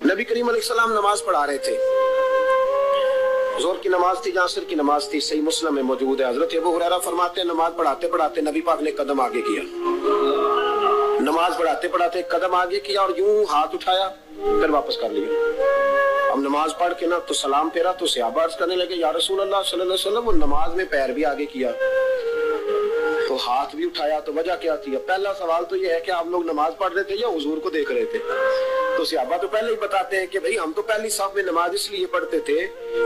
नबी करीम अलैहिस्सलाम नमाज पढ़ा रहे थे, ज़ोहर की नमाज थी, असर की नमाज थी, सही मुस्लिम में मौजूद है। हजरत अबू हुरैरा फरमाते हैं नमाज पढ़ाते पढ़ाते नबी पाक ने कदम आगे किया, नमाज पढ़ाते पढ़ाते कदम आगे किया और यूं हाथ उठाया फिर वापस कर लिया। हम नमाज पढ़ के ना तो सलाम फेरा तो सहाबा अर्ज करने लगे या रसूल अल्लाह सल्लल्लाहु अलैहि वसल्लम, वो नमाज में पैर भी आगे किया तो हाथ भी उठाया, तो वजह क्या थी? पहला सवाल तो ये है कि आप लोग नमाज पढ़ रहे थे या हुजूर को देख रहे थे? तो सहाबा तो पहले ही बताते हैं कि भाई हम तो पहली साफ में नमाज इसलिए पढ़ते थे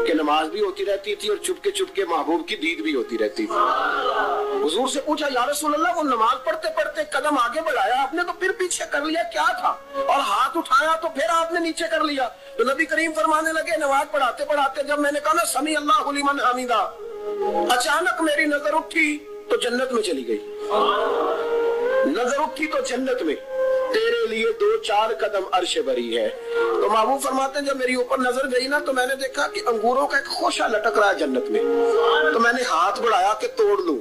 कि नमाज भी होती रहती थी और चुपके चुपके महबूब की दीद भी होती रहती थी। हुजूर से पूछा या रसूल अल्लाह, वो नमाज पढ़ते पढ़ते कदम आगे बढ़ाया आपने तो फिर पीछे कर लिया, क्या था? और हाथ उठाया तो फिर आपने नीचे कर लिया। तो नबी करीम फरमाने लगे नमाज पढ़ाते पढ़ाते जब मैंने कहा ना समी अल्लाहु लिमन हमीदा, अचानक मेरी नजर उठी तो जन्नत में चली गई। नजर उठी तो जन्नत में, तेरे लिए 2-4 कदम अर्श बरी है। तो महबूब फरमाते हैं जब मेरी ऊपर नजर गई ना तो मैंने देखा कि अंगूरों का एक खोशा लटक रहा है जन्नत में, तो मैंने हाथ बढ़ाया कि तोड़ लूं।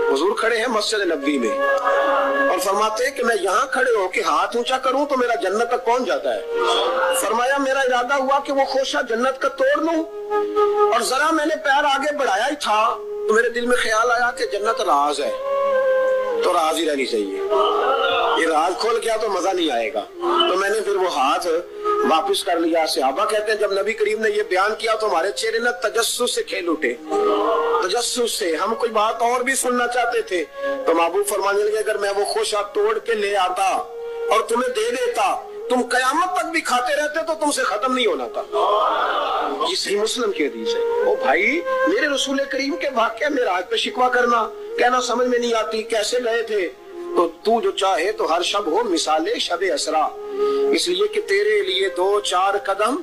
हुजूर खड़े हैं मस्जिद नबवी में और फरमाते हैं कि मैं यहाँ खड़े होके हाथ ऊंचा करूं तो मेरा जन्नत तक पहुंच जाता है। फरमाया मेरा इरादा हुआ कि वो खोशा जन्नत का तोड़ लूं और जरा मैंने पैर आगे बढ़ाया ही था तो मेरे दिल में ख्याल आया कि जन्नत राज है तो राज ही रहनी चाहिए, ये राज खोल गया तो मजा नहीं आएगा। तो मैंने फिर वो हाथ वापस कर लिया। सहाबा कहते हैं जब नबी करीम ने ये बयान किया तो हमारे चेहरे न तजस्सुस से खेल उठे, तजस्सुस से। हम कोई बात और भी सुनना चाहते थे तो महबूब फरमाने लगे अगर मैं वो खोशा तोड़ के ले आता और तुम्हें दे देता, तुम कयामत तक भी खाते रहते तो तुमसे खत्म नहीं होना था। ये सही मुस्लिम की हदीस है। ओ भाई, मेरे रसूल करीम के वाक़या में राज पे शिकवा करना, कहना समझ में नहीं आती कैसे गए थे, तो तू जो चाहे तो हर शब हो मिसाले शब असरा, इसलिए कि तेरे लिए 2-4 कदम